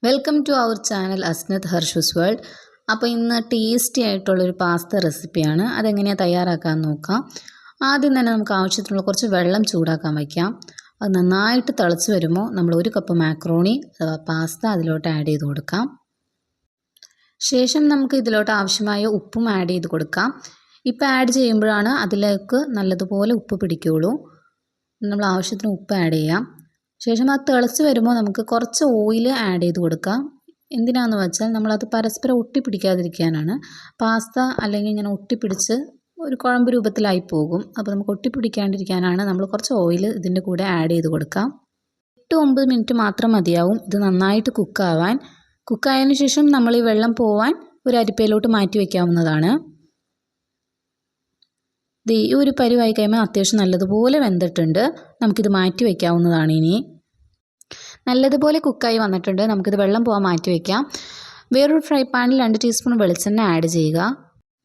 Welcome to our channel Asnath Harshu's world. അപ്പോൾ ഇന്ന് tasty ആയിട്ടുള്ളൊരു പാസ്ത റെസിപ്പിയാണ്. അതെങ്ങനെയാണ് തയ്യാറാക്കാൻ നോക്കാം. ആദ്യം തന്നെ നമുക്ക് ആവശ്യത്തിനുള്ള കുറച്ച് വെള്ളം ചൂടാക്കാൻ വയ്ക്കാം. അത് നന്നായിട്ട് തിളച്ച് വരുമ്പോൾ നമ്മൾ 1 കപ്പ് മാക്രോണി അഥവാ പാസ്ത അതിലോട്ട് ആഡ് ചെയ്ത് കൊടുക്കാം. ശേഷം നമുക്ക് ഇതിലോട്ട് ആവശ്യമായ ഉപ്പും ആഡ് ചെയ്ത് കൊടുക്കാം. ഇപ്പോൾ ആഡ് ചെയ്യുമ്പോഴാണ് അതിലേക്ക് നല്ലതുപോലെ ഉപ്പ് പിടിക്കുകയുള്ളൂ. നമ്മൾ ആവശ്യത്തിന് ഉപ്പ് ആഡ് ചെയ്യാം. ശേഷം അത് തിളച്ച് വരുമ്പോൾ നമുക്ക് കുറച്ച് ഓയിൽ ആഡ് ചെയ്ത് കൊടുക്കാം. എന്തിനാണെന്ന് വെച്ചാൽ നമ്മളത് പരസ്പരം ഒട്ടിപ്പിടിക്കാതിരിക്കാനാണ്. പാസ്ത അല്ലെങ്കിൽ ഇങ്ങനെ ഒട്ടിപ്പിടിച്ച് ഒരു കുഴമ്പ് രൂപത്തിലായി പോകും. അപ്പോൾ നമുക്ക് ഒട്ടിപ്പിടിക്കാണ്ടിരിക്കാനാണ് നമ്മൾ കുറച്ച് ഓയിൽ ഇതിൻ്റെ കൂടെ ആഡ് ചെയ്ത് കൊടുക്കാം. 8-9 മിനിറ്റ് മാത്രം മതിയാവും ഇത് നന്നായിട്ട് കുക്കാവാൻ. കുക്കായതിനു ശേഷം നമ്മൾ ഈ വെള്ളം പോവാൻ ഒരു അരിപ്പയിലോട്ട് മാറ്റി വയ്ക്കാവുന്നതാണ്. ഈ ഒരു പരുവായി കഴിയുമ്പോൾ അത്യാവശ്യം നല്ലതുപോലെ വെന്തിട്ടുണ്ട്. നമുക്കിത് മാറ്റി വയ്ക്കാവുന്നതാണ്. ഇനി നല്ലതുപോലെ കുക്കായി വന്നിട്ടുണ്ട്. നമുക്കിത് വെള്ളം പോകാൻ മാറ്റി വയ്ക്കാം. വേറൊരു ഫ്രൈ പാനിൽ 2 ടീസ്പൂൺ വെളിച്ചെണ്ണ ആഡ് ചെയ്യുക.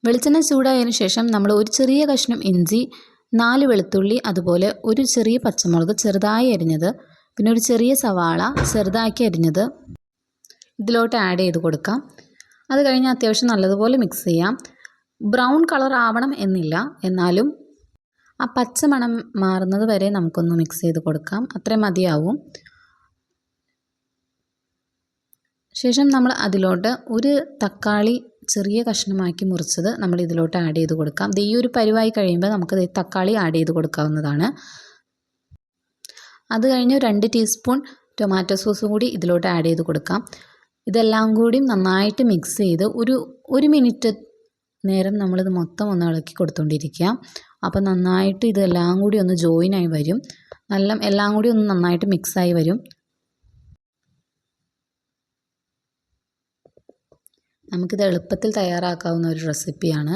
വെളിച്ചെണ്ണ ചൂടായതിനു ശേഷം നമ്മൾ ഒരു ചെറിയ കഷ്ണം ഇഞ്ചി, 4 വെളുത്തുള്ളി, അതുപോലെ ഒരു ചെറിയ പച്ചമുളക് ചെറുതായി അരിഞ്ഞത്, പിന്നെ ഒരു ചെറിയ സവാള ചെറുതാക്കി അരിഞ്ഞത് ഇതിലോട്ട് ആഡ് ചെയ്ത് കൊടുക്കാം. അത് കഴിഞ്ഞ് അത്യാവശ്യം നല്ലതുപോലെ മിക്സ് ചെയ്യാം. ബ്രൗൺ കളർ ആവണം എന്നില്ല, എന്നാലും ആ പച്ച മണം മാറുന്നത് വരെ നമുക്കൊന്ന് മിക്സ് ചെയ്ത് കൊടുക്കാം. അത്രയും മതിയാവും. ശേഷം നമ്മൾ അതിലോട്ട് ഒരു തക്കാളി ചെറിയ കഷ്ണമാക്കി മുറിച്ചത് നമ്മൾ ഇതിലോട്ട് ആഡ് ചെയ്ത് കൊടുക്കാം. ഈ ഒരു പരുവായി കഴിയുമ്പോൾ നമുക്ക് തക്കാളി ആഡ് ചെയ്ത് കൊടുക്കാവുന്നതാണ്. അത് കഴിഞ്ഞ് 2 ടീസ്പൂൺ ടൊമാറ്റോ സോസ് കൂടി ഇതിലോട്ട് ആഡ് ചെയ്ത് കൊടുക്കാം. ഇതെല്ലാം കൂടി നന്നായിട്ട് മിക്സ് ചെയ്ത് ഒരു മിനിറ്റ് നേരം നമ്മളിത് മൊത്തം ഒന്ന് ഇളക്കി കൊടുത്തുകൊണ്ടിരിക്കുക. അപ്പോൾ നന്നായിട്ട് ഇതെല്ലാം കൂടി ഒന്ന് ജോയിനായി വരും. എല്ലാം കൂടി ഒന്ന് നന്നായിട്ട് മിക്സായി വരും. നമുക്കിത് എളുപ്പത്തിൽ തയ്യാറാക്കാവുന്ന ഒരു റെസിപ്പിയാണ്.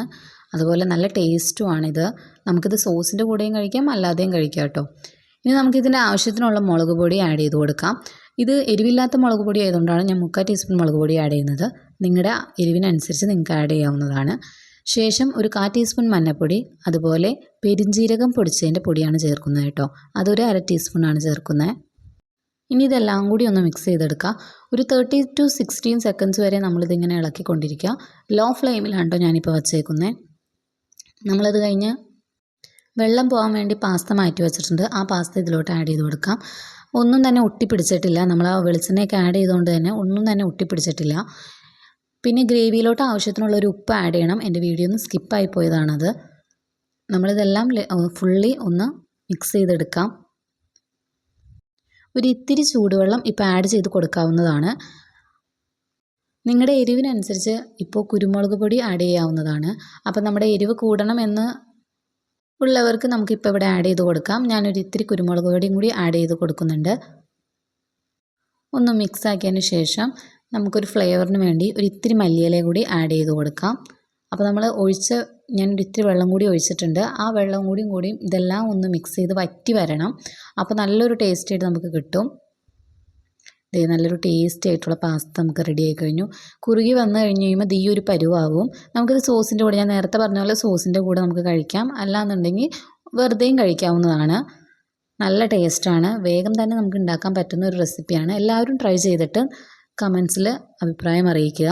അതുപോലെ നല്ല ടേസ്റ്റുമാണിത്. നമുക്കിത് സോസിൻ്റെ കൂടെയും കഴിക്കാം, അല്ലാതെയും കഴിക്കാം കേട്ടോ. ഇനി നമുക്കിതിൻ്റെ ആവശ്യത്തിനുള്ള മുളക് പൊടി ആഡ് ചെയ്ത് കൊടുക്കാം. ഇത് എരിവില്ലാത്ത മുളക് പൊടി ആയതുകൊണ്ടാണ് ഞാൻ 3/4 ടീസ്പൂൺ മുളക് പൊടി ആഡ് ചെയ്യുന്നത്. നിങ്ങളുടെ എരിവിനനുസരിച്ച് നിങ്ങൾക്ക് ആഡ് ചെയ്യാവുന്നതാണ്. ശേഷം ഒരു 1/4 ടീസ്പൂൺ മഞ്ഞൾപ്പൊടി, അതുപോലെ പെരിഞ്ജീരകം പൊടിച്ചതിൻ്റെ പൊടിയാണ് ചേർക്കുന്നത് കേട്ടോ. അതൊരു 1/2 ടീസ്പൂണാണ് ചേർക്കുന്നത്. ഇനി ഇതെല്ലാം കൂടി ഒന്ന് മിക്സ് ചെയ്തെടുക്കുക. ഒരു 30 to 16 സെക്കൻഡ്സ് വരെ നമ്മളിതിങ്ങനെ ഇളക്കിക്കൊണ്ടിരിക്കുക. ലോ ഫ്ലെയിമിലാണ് കേട്ടോ ഞാനിപ്പോൾ വച്ചേക്കുന്നത്. നമ്മളത് കഴിഞ്ഞ് വെള്ളം പോകാൻ വേണ്ടി പാസ്ത മാറ്റി വെച്ചിട്ടുണ്ട്. ആ പാസ്ത ഇതിലോട്ട് ആഡ് ചെയ്ത് കൊടുക്കാം. ഒന്നും തന്നെ ഒട്ടിപ്പിടിച്ചിട്ടില്ല. നമ്മൾ ആ വെളിച്ചെണ്ണയൊക്കെ ആഡ് ചെയ്തുകൊണ്ട് തന്നെ ഒന്നും തന്നെ ഒട്ടിപ്പിടിച്ചിട്ടില്ല. പിന്നെ ഗ്രേവിയിലോട്ട് ആവശ്യത്തിനുള്ളൊരു ഉപ്പ് ആഡ് ചെയ്യണം. എൻ്റെ വീഡിയോ ഒന്ന് സ്കിപ്പായി പോയതാണത്. നമ്മളിതെല്ലാം ഫുള്ളി ഒന്ന് മിക്സ് ചെയ്തെടുക്കാം. ഒരു ഇത്തിരി ചൂടുവെള്ളം ഇപ്പോൾ ആഡ് ചെയ്ത് കൊടുക്കാവുന്നതാണ്. നിങ്ങളുടെ എരിവിനനുസരിച്ച് ഇപ്പോൾ കുരുമുളക് പൊടി ആഡ് ചെയ്യാവുന്നതാണ്. അപ്പോൾ നമ്മുടെ എരിവ് കൂടണം എന്ന് ഉള്ളവർക്ക് നമുക്കിപ്പോൾ ഇവിടെ ആഡ് ചെയ്ത് കൊടുക്കാം. ഞാനൊരു ഇത്തിരി കുരുമുളക് പൊടിയും കൂടി ആഡ് ചെയ്ത് കൊടുക്കുന്നുണ്ട്. ഒന്ന് മിക്സ് ആക്കിയതിന് ശേഷം നമുക്കൊരു ഫ്ലേവറിന് വേണ്ടി ഒരു ഇത്തിരി മല്ലിയില കൂടി ആഡ് ചെയ്ത് കൊടുക്കാം. അപ്പോൾ നമ്മൾ ഞാനൊരു ഇത്തിരി വെള്ളം കൂടി ഒഴിച്ചിട്ടുണ്ട്. ആ വെള്ളം കൂടി ഇതെല്ലാം ഒന്ന് മിക്സ് ചെയ്ത് വറ്റി വരണം. അപ്പോൾ നല്ലൊരു ടേസ്റ്റ് ആയിട്ട് നമുക്ക് കിട്ടും. നല്ലൊരു ടേസ്റ്റി ആയിട്ടുള്ള പാസ്ത നമുക്ക് റെഡി ആയി കഴിഞ്ഞു. കുറുകി വന്നു കഴിഞ്ഞ് കഴിയുമ്പോൾ ഈ ഒരു പരുവാകും. നമുക്കിത് സോസിൻ്റെ കൂടെ, ഞാൻ നേരത്തെ പറഞ്ഞ പോലെ സോസിൻ്റെ കൂടെ നമുക്ക് കഴിക്കാം, അല്ലാന്നുണ്ടെങ്കിൽ വെറുതെയും കഴിക്കാവുന്നതാണ്. നല്ല ടേസ്റ്റാണ്. വേഗം തന്നെ നമുക്ക് ഉണ്ടാക്കാൻ പറ്റുന്ന ഒരു റെസിപ്പിയാണ്. എല്ലാവരും ട്രൈ ചെയ്തിട്ട് കമൻസിൽ അഭിപ്രായം അറിയിക്കുക.